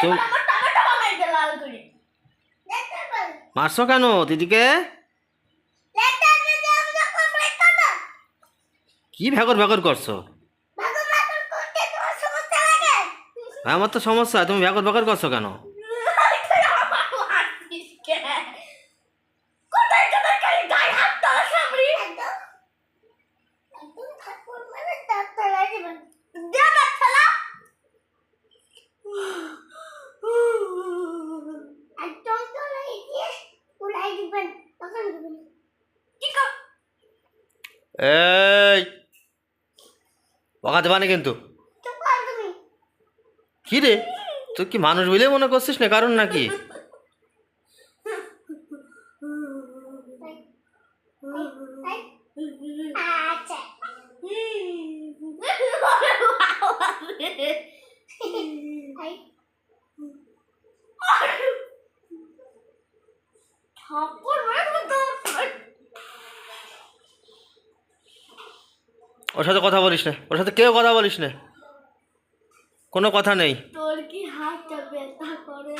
তুমি মারছো কেন দিদিকে? কি ভেকর ভেকর করছো? আমার তো সমস্যা, তুমি ভেকর ভেকর করছো কেন? এই বকা দেবা না কিন্তু। কি রে, তুই কি মানুষ বলে মনে করছিস না কারণ নাকি? ওর সাথে কথা বলিস না, ওর সাথে কেউ কথা বলিস না, কোনো কথা নেই। তোর কি হাতটা ব্যথা করে?